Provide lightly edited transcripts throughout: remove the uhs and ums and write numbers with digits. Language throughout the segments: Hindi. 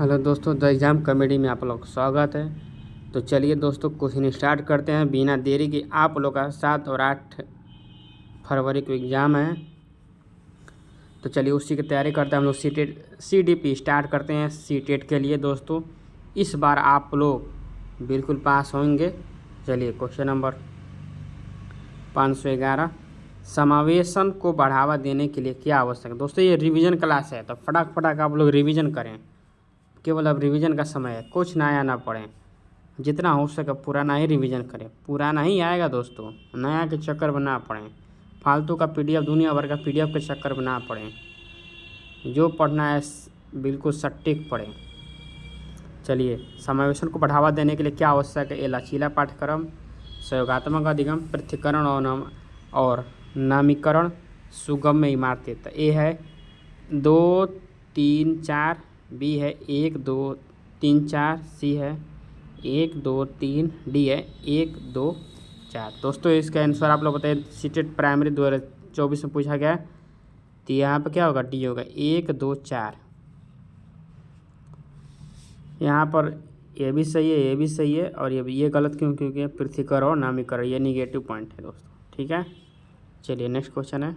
हेलो दोस्तों, द एग्ज़ाम कॉमेडी में आप लोग का स्वागत है। तो चलिए दोस्तों, क्वेश्चन स्टार्ट करते हैं बिना देरी के। आप लोग का 7 और 8 फरवरी को एग्ज़ाम है, तो चलिए उसी की तैयारी करते हैं हम लोग। CTET स्टार्ट करते हैं CTET के लिए। दोस्तों इस बार आप लोग बिल्कुल पास होंगे। चलिए क्वेश्चन नंबर 511, समावेशन को बढ़ावा देने के लिए क्या आवश्यक है। दोस्तों ये रिवीजन क्लास है, तो फटाक आप लोग रिवीजन करें। केवल अब रिवीजन का समय है, कुछ नया ना पढ़ें, जितना हो सके पुराना ही रिवीजन करें। पुराना ही आएगा दोस्तों, नया के चक्कर में ना पड़ें। फालतू का PDF, दुनिया भर का PDF के चक्कर में ना पड़ें। जो पढ़ना है बिल्कुल सटीक पढ़ें। चलिए, समावेशन को बढ़ावा देने के लिए क्या आवश्यक है। ये लचीला पाठ्यक्रम, सहयोगात्मक अधिगम, पृथक्करण और नामीकरण, सुगम्य इमारतें। तो ए है 2 3 4, बी है 1 2 3 4, सी है 1 2 3, डी है 1 2 4। दोस्तों इसका आंसर आप लोग बताइए। CTET प्राइमरी 2024 में पूछा गया, तो यहाँ पर क्या होगा, डी होगा 1 2 4। यहाँ पर ये भी सही है, ये भी सही है, और ये गलत क्यों, क्योंकि पृथ्वीकरण और नामीकरण ये निगेटिव पॉइंट है दोस्तों। ठीक है, चलिए नेक्स्ट क्वेश्चन है।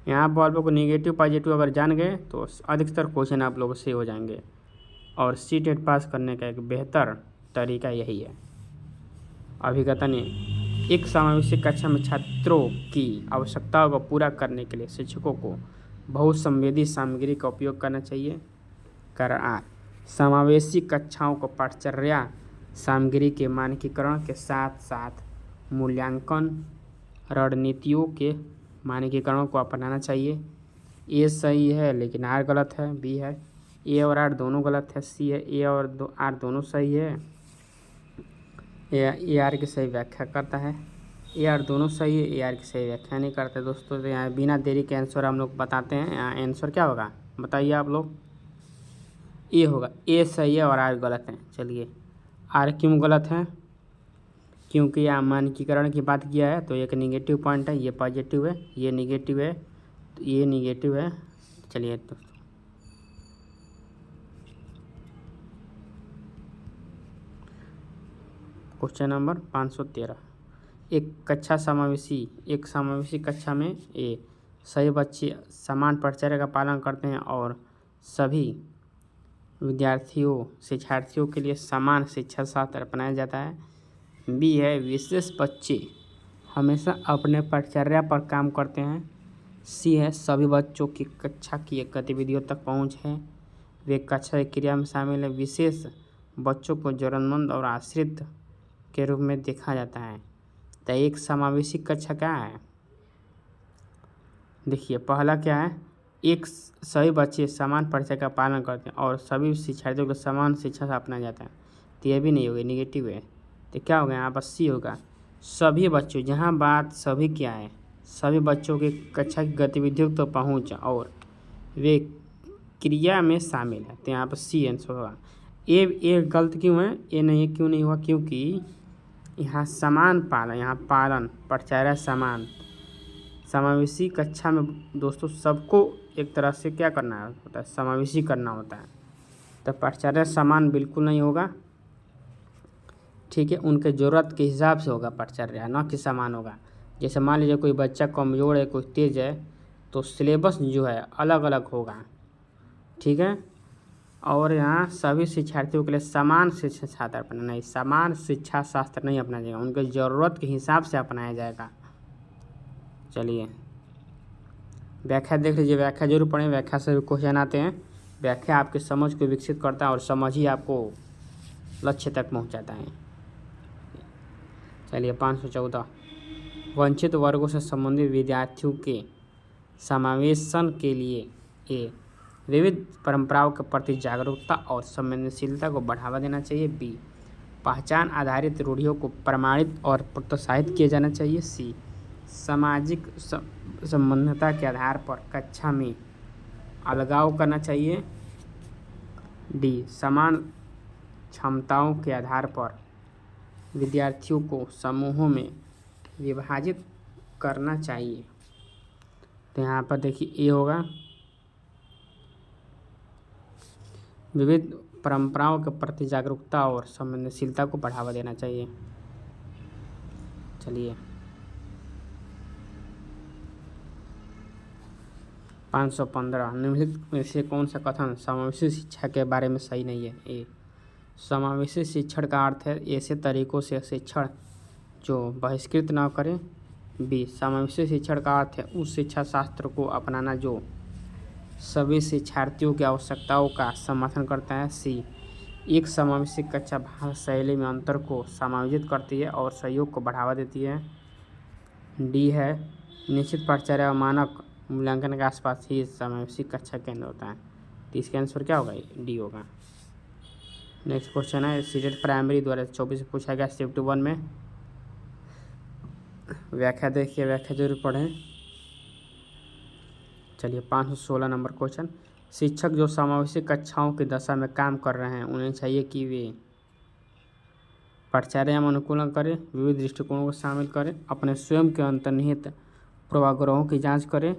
यहाँ पर आप लोग को निगेटिव पॉजिटिव अगर जान गए तो अधिकतर क्वेश्चन आप लोगों से हो जाएंगे, और CTET पास करने का एक बेहतर तरीका यही है। अभिकथन है, एक समावेशी कक्षा में छात्रों की आवश्यकताओं को पूरा करने के लिए शिक्षकों को बहुसंवेदी सामग्री का उपयोग करना चाहिए। कारण आ, समावेशी कक्षाओं को पाठचर्या सामग्री के मानकीकरण के साथ साथ मूल्यांकन रणनीतियों के मानकीकरणों को अपनाना चाहिए। ए सही है, लेकिन आर गलत है। बी है ए और आर दोनों गलत है। सी है ए और आर दोनों सही है। ए आर की सही व्याख्या करता है। ए आर दोनों सही है, ए आर की सही व्याख्या नहीं करते दोस्तों। तो यहाँ बिना देरी के आंसर हम लोग बताते हैं। यहाँ आंसर क्या होगा बताइए आप लोग। ए होगा, ए सही है और आर गलत है। चलिए आर क्यों गलत है, क्योंकि यहाँ मानकीकरण की बात किया है, तो एक निगेटिव पॉइंट है, ये पॉजिटिव है, ये निगेटिव है, तो ये निगेटिव है। चलिए दोस्तों क्वेश्चन नंबर 513, एक समावेशी कक्षा में सभी बच्चे समान परिचर्या का पालन करते हैं और सभी शिक्षार्थियों के लिए समान शिक्षा शास्त्र अपनाया जाता है। बी है विशेष बच्चे हमेशा अपने परिचर्या पर काम करते हैं। सी है सभी बच्चों की कक्षा की गतिविधियों तक पहुंच है, वे कक्षा की क्रिया में शामिल है। विशेष बच्चों को जरूरतमंद और आश्रित के रूप में देखा जाता है। तो एक समावेशी कक्षा क्या है, देखिए पहला क्या है, एक सभी बच्चे समान परिचय का पालन करते हैं और सभी शिक्षार्थियों को समान शिक्षा से अपनाया जाता है। तो ये भी नहीं होगा, निगेटिव है। तो क्या होगा यहाँ पर, सी होगा सभी बच्चों। जहाँ बात सभी क्या है, सभी बच्चों की कक्षा की गतिविधियों तो पहुँच और वे क्रिया में शामिल है। तो यहाँ पर सी आंसर होगा। ए गलत क्यों है, ए नहीं क्यों नहीं हुआ, क्योंकि यहाँ समान पालन, यहाँ पालन परिचर्या समान। समावेशी कक्षा में दोस्तों सबको एक तरह से क्या करना होता है, समावेशी करना होता है। तो परिचर्या समान बिल्कुल नहीं होगा। ठीक है, उनके ज़रूरत के हिसाब से होगा परिचर्या, न कि समान होगा। जैसे मान लीजिए कोई बच्चा कमज़ोर है, कोई तेज़ है, तो सिलेबस जो है अलग अलग होगा। ठीक है, और यहाँ सभी शिक्षार्थियों के लिए समान शिक्षा शास्त्र अपना नहीं, समान शिक्षा शास्त्र नहीं अपनाया जाएगा, उनके ज़रूरत के हिसाब से अपनाया जाएगा। चलिए व्याख्या देख लीजिए, व्याख्या जरूर पढ़ें, व्याख्या से क्वेश्चन आते हैं। व्याख्या आपकी समझ को विकसित करता है और समझ ही आपको लक्ष्य तक पहुंचाता है। चलिए 514, वंचित वर्गों से संबंधित विद्यार्थियों के समावेशन के लिए विविध परंपराओं के प्रति जागरूकता और संवेदनशीलता को बढ़ावा देना चाहिए। बी, पहचान आधारित रूढ़ियों को प्रमाणित और प्रोत्साहित किया जाना चाहिए। सी, सामाजिक संबद्धता के आधार पर कक्षा में अलगाव करना चाहिए। डी, समान क्षमताओं के आधार पर विद्यार्थियों को समूहों में विभाजित करना चाहिए। तो यहाँ पर देखिए ए होगा, विविध परंपराओं के प्रति जागरूकता और संवेदनशीलता को बढ़ावा देना चाहिए। चलिए 515 निम्नलिखित में से कौन सा कथन समावेशी शिक्षा के बारे में सही नहीं है? ए, समावेशी शिक्षण का अर्थ है ऐसे तरीकों से शिक्षण जो बहिष्कृत न करे। बी, समावेशी शिक्षण का अर्थ है उस शिक्षा शास्त्र को अपनाना जो सभी शिक्षार्थियों की आवश्यकताओं का समर्थन करता है। सी, एक समावेशी कक्षा भाषा शैली में अंतर को समायोजित करती है और सहयोग को बढ़ावा देती है। डी है, निश्चित पाठ्यचर्या और मानक मूल्यांकन के आसपास ही समावेशी कक्षा केंद्र होता है। तो इसका आंसर क्या होगा? डी होगा। नेक्स्ट क्वेश्चन है सीटेट प्राइमरी 2024 से पूछा गया शिफ्ट 1 में। व्याख्या देखिए, व्याख्या जरूर पढ़ें। चलिए 516 नंबर क्वेश्चन, शिक्षक जो समावेशी कक्षाओं की दशा में काम कर रहे हैं उन्हें चाहिए कि वे पाठ्यचर्या में अनुकूलन करें, विविध दृष्टिकोणों को शामिल करें, अपने स्वयं के अंतर्निहित पूर्वाग्रहों की जांच करें,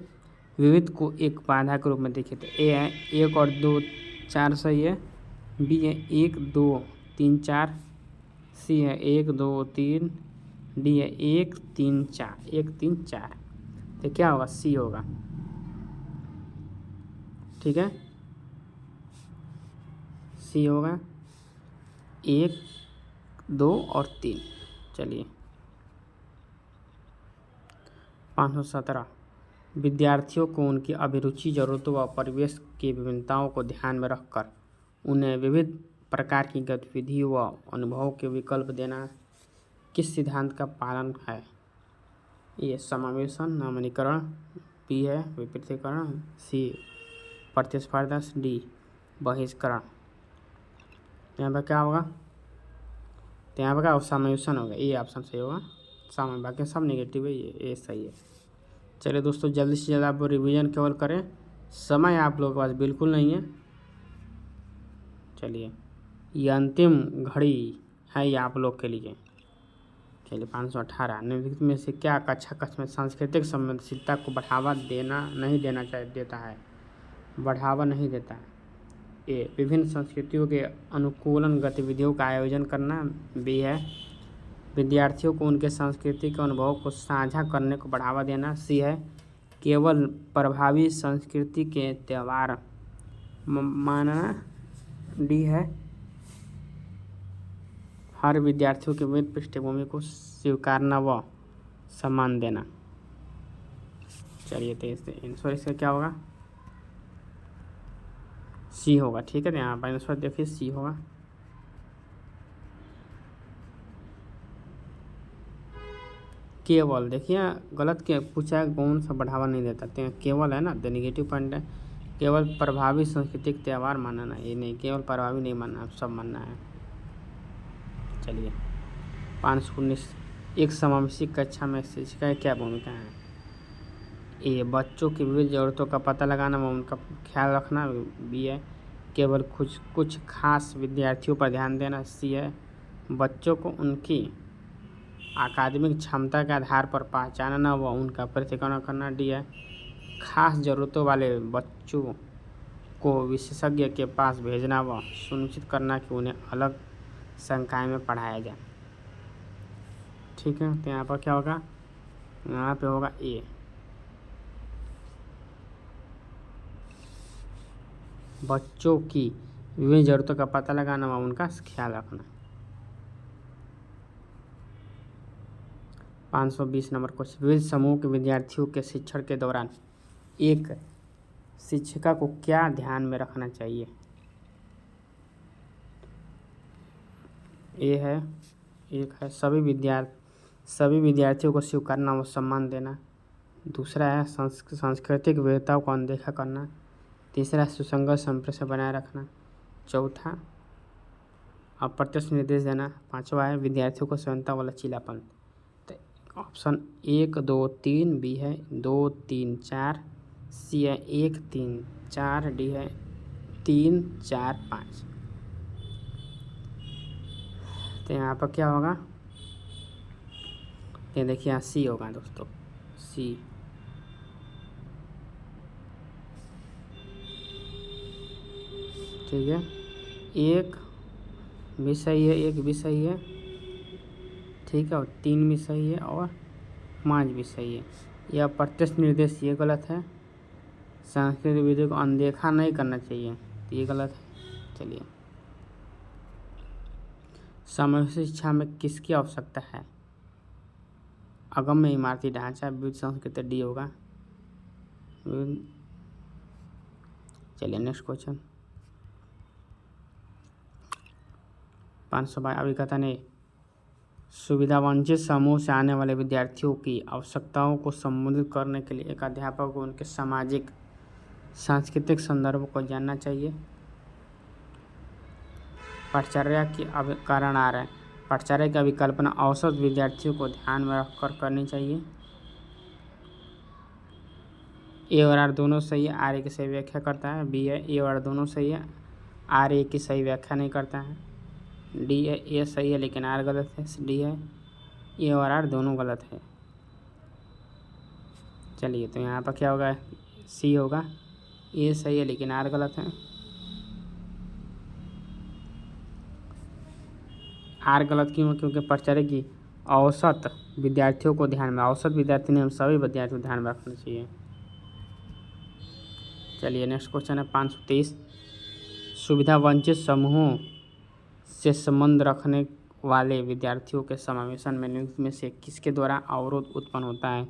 विविध को एक बाधा के रूप में देखें। तो ए है 1 और 2 4 सही है। बी है 1 2 3 4। सी है 1 2 3। डी है 1 3 4 1 3 4। तो क्या होगा? सी होगा। ठीक है, सी होगा 1 2 और 3। चलिए 517 विद्यार्थियों को उनकी अभिरुचि, जरूरतों व परिवेश की विभिन्नताओं को ध्यान में रखकर उन्हें विविध प्रकार की गतिविधियों व अनुभवों के विकल्प देना किस सिद्धांत का पालन है? ये समावेशन नवीनीकरण। बी है विपरीतीकरण। सी प्रतिस्पर्धा। डी बहिष्करण। यहाँ पर क्या होगा? तो यहाँ पर क्या समावेशन होगा, ये ऑप्शन सही होगा। सामान्य, बाकी सब नेगेटिव है, ये सही है। चलिए दोस्तों, जल्दी से जल्दी आप रिवीजन केवल करें, समय आप लोगों के पास बिल्कुल नहीं है। चलिए ये अंतिम घड़ी है ये आप लोग के लिए। चलिए 518 निम्नलिखित में से क्या कक्षा में सांस्कृतिक संवेदनशीलता को बढ़ावा नहीं देता है? बढ़ावा नहीं देता है। ए, विभिन्न संस्कृतियों के अनुकूलन गतिविधियों का आयोजन करना। बी है विद्यार्थियों को उनके सांस्कृतिक अनुभव को साझा करने को बढ़ावा देना। सी है केवल प्रभावी संस्कृति के त्यौहार मानना। डी है हर विद्यार्थियों के विविध पृष्ठभूमि को स्वीकारना व सम्मान देना। चलिए तो आंसर इसका क्या होगा? सी होगा। ठीक है, तो यहाँ पर आंसर देखिए सी होगा। केवल देखिए गलत क्या पूछा है, कौन सा बढ़ावा नहीं देता? तो केवल है ना, तो नेगेटिव पॉइंट है। केवल प्रभावी सांस्कृतिक त्यौहार मानना, ये नहीं, केवल प्रभावी नहीं मानना, सब मानना है। चलिए 519 एक समावेशी कक्षा में शिक्षिका की क्या भूमिका है? ए, बच्चों की विविध ज़रूरतों का पता लगाना व उनका ख्याल रखना। बी है केवल कुछ खास विद्यार्थियों पर ध्यान देना। सी है बच्चों को उनकी अकादमिक क्षमता के आधार पर पहचानना व उनका परीक्षण करना। डी है खास ज़रूरतों वाले बच्चों को विशेषज्ञ के पास भेजना व सुनिश्चित करना कि उन्हें अलग संकाय में पढ़ाया जाए। ठीक है, तो यहाँ पर क्या होगा? यहाँ पे होगा ए, बच्चों की विभिन्न ज़रूरतों का पता लगाना व उनका ख्याल रखना। 520 नंबर क्वेश्चन, विविध समूह के विद्यार्थियों के शिक्षण के दौरान एक शिक्षिका को क्या ध्यान में रखना चाहिए? ए है एक है सभी विद्यार्थियों को स्वीकारना व सम्मान देना। दूसरा है सांस्कृतिक विविधताओं को अनदेखा करना। तीसरा है सुसंगत संप्रेषण बनाए रखना। चौथा अप्रत्यक्ष निर्देश देना। पांचवा है विद्यार्थियों को स्वतंत्रता व लचीलापन। तो ऑप्शन 1 2 3। बी है 2 3 4। सी है 1 3 4। डी है 3 4 5। तो यहाँ पर क्या होगा? ये देखिए यहाँ सी होगा दोस्तों, सी। ठीक है। एक भी सही है, एक भी सही है, ठीक है, और 3 भी सही है और 5 भी सही है। यह प्रत्यक्ष निर्देश ये गलत है। सांस्कृतिक विधि को अनदेखा नहीं करना चाहिए, तो ये गलत है। चलिए, समावेशी शिक्षा में किसकी आवश्यकता है? अगम्य इमारती ढांचा, विविध संस्कृति, डी होगा। चलिए नेक्स्ट क्वेश्चन 522 अभिकथन है, सुविधा वंचित समूह से आने वाले विद्यार्थियों की आवश्यकताओं को संबोधित करने के लिए एक अध्यापक को उनके सामाजिक सांस्कृतिक संदर्भ को जानना चाहिए। पाठचर्या की कारण आ रहा है, पाठचर्या की अभिकल्पना औसत विद्यार्थियों को ध्यान में रखकर करनी चाहिए। ए और आर दोनों सही है, आर ए की सही व्याख्या करता है। बी है, ए और आर दोनों सही है, आर ए की सही व्याख्या नहीं करता है। डी है, ए सही है लेकिन आर गलत है। डी है, ए और आर दोनों गलत है। चलिए, तो यहाँ पर क्या होगा? सी होगा, ए सही है लेकिन आर गलत है। आर गलत क्यों? क्योंकि पाठचर्या की औसत विद्यार्थियों को ध्यान में, औसत विद्यार्थी ने हम सभी विद्यार्थियों को ध्यान में रखना चाहिए। चलिए नेक्स्ट क्वेश्चन है 523, सुविधा वंचित समूहों से संबंध रखने वाले विद्यार्थियों के समावेशन में निम्नलिखित में से किसके द्वारा अवरोध उत्पन्न होता है?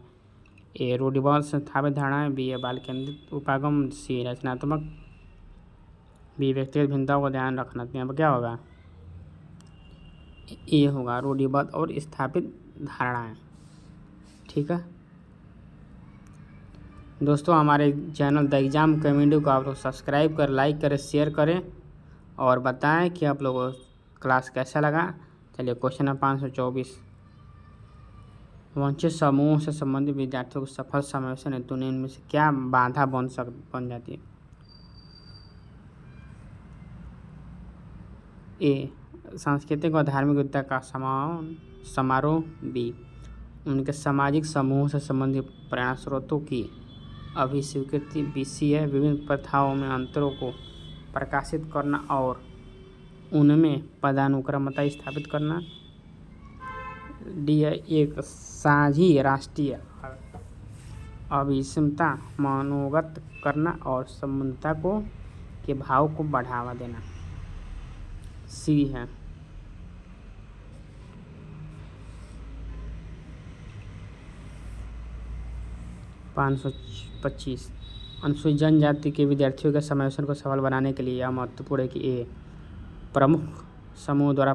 ए रूढ़िवाद स्थापित धारणा है, बी है बाल केंद्रित उपागम, सी रचनात्मक, बी व्यक्तिगत भिन्नताओं को ध्यान रखना। तो यहाँ पर क्या होगा? ए होगा, रूढ़िवाद और स्थापित धारणाएं। ठीक है दोस्तों, हमारे चैनल द एग्जाम कम्युनिटी को आप लोग सब्सक्राइब कर, लाइक करें, शेयर करें और बताएं कि आप लोगों को क्लास कैसा लगा। चलिए क्वेश्चन नंबर 524, वंचित समूहों से संबंधित विद्यार्थियों को सफल समावेशन हेतु इनमें से क्या बाधा बन जाती है? ए सांस्कृतिक और धार्मिक विविधता का समारोह, बी उनके सामाजिक समूहों से संबंधित प्रेरणा स्रोतों की अभिस्वीकृति, बी सी है विभिन्न प्रथाओं में अंतरों को प्रकाशित करना और उनमें पदानुक्रमता स्थापित करना, डी है एक साझी राष्ट्रीय अभिस्मता मनोगत करना और संबंधता को के भाव को बढ़ावा देना, सी है। पाँच सौ 25, अनुसूचित जनजाति के विद्यार्थियों के समावेशन को सफल बनाने के लिए यह महत्वपूर्ण है कि ए प्रमुख समूह द्वारा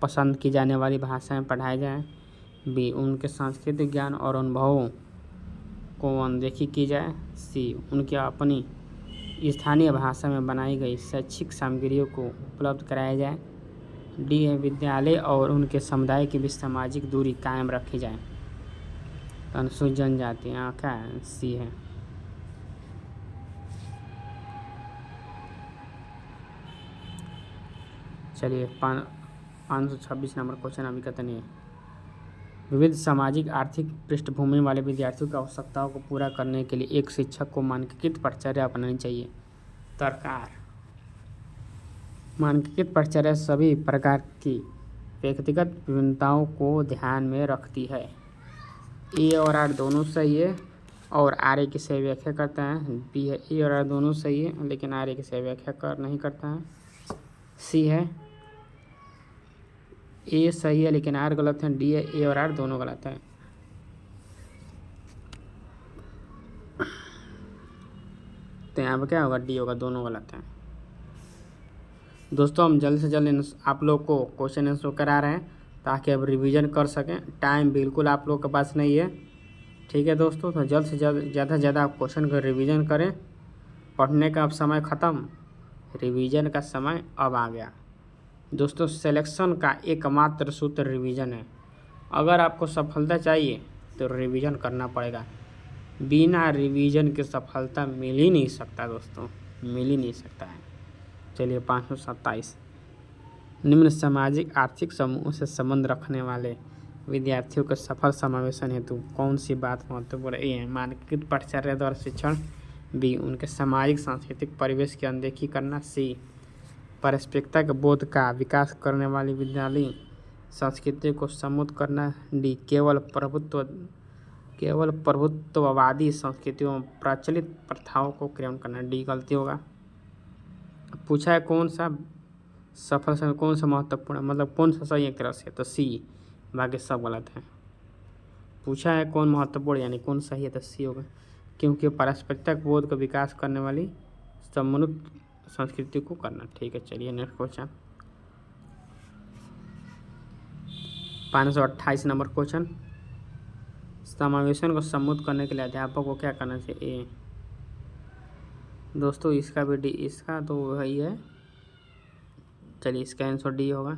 पसंद की जाने वाली भाषाएं पढ़ाई जाएं, बी उनके सांस्कृतिक ज्ञान और अनुभवों को अनदेखी की जाए, सी उनकी अपनी स्थानीय भाषा में बनाई गई शैक्षिक सामग्रियों को उपलब्ध कराया जाए, डी है विद्यालय और उनके समुदाय के बीच सामाजिक दूरी कायम रखी जाए। अनुसूचित जनजाति यहाँ क्या है? सी है। चलिए 526 नंबर क्वेश्चन अभी कहते नहीं, विविध सामाजिक आर्थिक पृष्ठभूमि वाले विद्यार्थियों की आवश्यकताओं को पूरा करने के लिए एक शिक्षक को मानकीकृत पाठचर्या अपनानी चाहिए। सरकार मानकीकृत पाठचर्या सभी प्रकार की व्यक्तिगत विभिन्नताओं को ध्यान में रखती है। ए और आर दोनों सही है और आर ए की सही व्याख्या करता है। बी है, ए और आर दोनों सही है लेकिन आर ए की सही व्याख्या नहीं करता है। सी है, ए सही है लेकिन आर गलत है। डी है, ए और आर दोनों गलत है। तो यहाँ पर क्या होगा? डी होगा, दोनों गलत हैं। दोस्तों, हम जल्द से जल्द आप लोग को क्वेश्चन आंसर करा रहे हैं ताकि आप रिवीजन कर सकें। टाइम बिल्कुल आप लोग के पास नहीं है, ठीक है दोस्तों। तो जल्द से जल्द ज़्यादा से ज़्यादा आप क्वेश्चन का रिवीजन करें। पढ़ने का अब समय ख़त्म, रिवीजन का समय अब आ गया। दोस्तों, सिलेक्शन का एकमात्र सूत्र रिवीजन है। अगर आपको सफलता चाहिए तो रिवीजन करना पड़ेगा। बिना रिवीजन के सफलता मिल ही नहीं सकता दोस्तों, मिल ही नहीं सकता है। चलिए 527, निम्न सामाजिक आर्थिक समूहों से संबंध रखने वाले विद्यार्थियों के सफल समावेशन हेतु कौन सी बात महत्वपूर्ण है? ए मानकीकृत पाठचर्या द्वारा शिक्षण, बी उनके सामाजिक सांस्कृतिक परिवेश की अनदेखी करना, सी पारस्परिकता के बोध का विकास करने वाली विद्यालय संस्कृति को समृद्ध करना। डी केवल प्रभुत्ववादी संस्कृतियों में प्रचलित प्रथाओं को क्रियान्वयन करना। डी गलती होगा। पूछा है कौन सा सफल समय कौन सा महत्वपूर्ण है, मतलब कौन सा सही एक तरह से, तो सी, बाकी सब गलत है। पूछा है कौन महत्वपूर्ण यानी कौन सही है, तो सी होगा, क्योंकि पारस्परिकता बोध का विकास करने वाली समृद्ध संस्कृति को करना। ठीक है, चलिए नेक्स्ट क्वेश्चन 528 नंबर क्वेश्चन। समावेशन को समृद्ध करने के लिए अध्यापक को क्या करना चाहिए। ए दोस्तों इसका भी डी, इसका तो वही है, चलिए इसका आंसर डी होगा।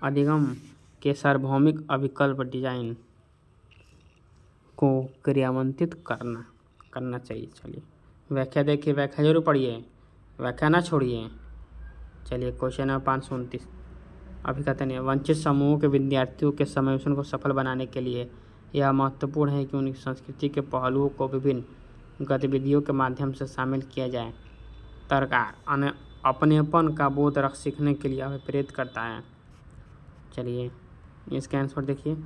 अधिगम के सार्वभौमिक अभिकल्प डिजाइन को क्रियान्वित करना चाहिए। चलिए व्याख्या देखिए, व्याख्या जरूर पढ़िए, व्याख्या ना छोड़िए। चलिए क्वेश्चन है 529। अभी कहते नहीं, वंचित समूहों के विद्यार्थियों के समावेशन को सफल बनाने के लिए यह महत्वपूर्ण है कि उनकी संस्कृति के पहलुओं को विभिन्न गतिविधियों के माध्यम से शामिल किया जाए। तर्क अपनेपन का बोध रख सीखने के लिए हमें प्रेरित करता है। चलिए इसका आंसर देखिए,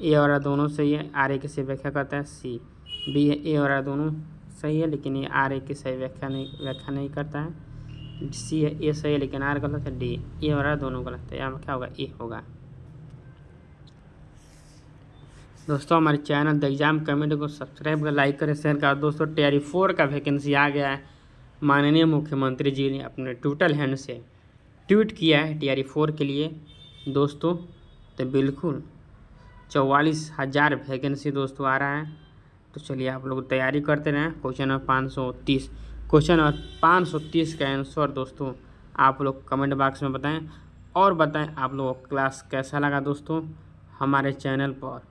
ए और आर दोनों सही है, आर ए की सही व्याख्या करता है सी। बी है, ए और आर दोनों सही है लेकिन ये आर ए की सही व्याख्या नहीं करता है। सी है, ए सही है लेकिन आर गलत है। डी, ए और आर दोनों गलत है, यहाँ क्या होगा, ए होगा। दोस्तों हमारे चैनल द एग्जाम कमेटी को सब्सक्राइब कर, लाइक करें, शेयर करें। दोस्तों टीआरई 4 का वैकेंसी आ गया है। माननीय मुख्यमंत्री जी ने अपने ट्विटर हैंड से ट्वीट किया है टीआरई 4 के लिए दोस्तों, तो बिल्कुल 44,000 वैकेंसी दोस्तों आ रहा है। तो चलिए आप लोग तैयारी करते रहें। क्वेश्चन नंबर 530, क्वेश्चन नंबर 530 का आंसर दोस्तों आप लोग कमेंट बॉक्स में बताएं, और बताएं आप लोगों को क्लास कैसा लगा। दोस्तों हमारे चैनल पर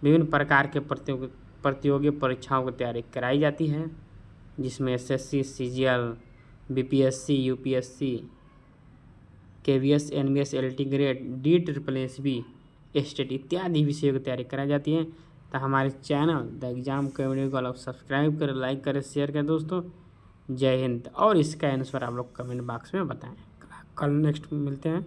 विभिन्न प्रकार के प्रतियोगी परीक्षाओं की तैयारी कराई जाती है, जिसमें SSC, CGL, BPSC, UPSC, KVS, NVS, LT grade, DSSB, state इत्यादि विषयों की तैयारी कराई जाती है। तो हमारे चैनल द एग्जाम कमेटी को आप सब्सक्राइब करें, लाइक करें, शेयर करें दोस्तों। जय हिंद। और इसका आंसर आप लोग कमेंट बॉक्स में बताएं। कल नेक्स्ट मिलते हैं।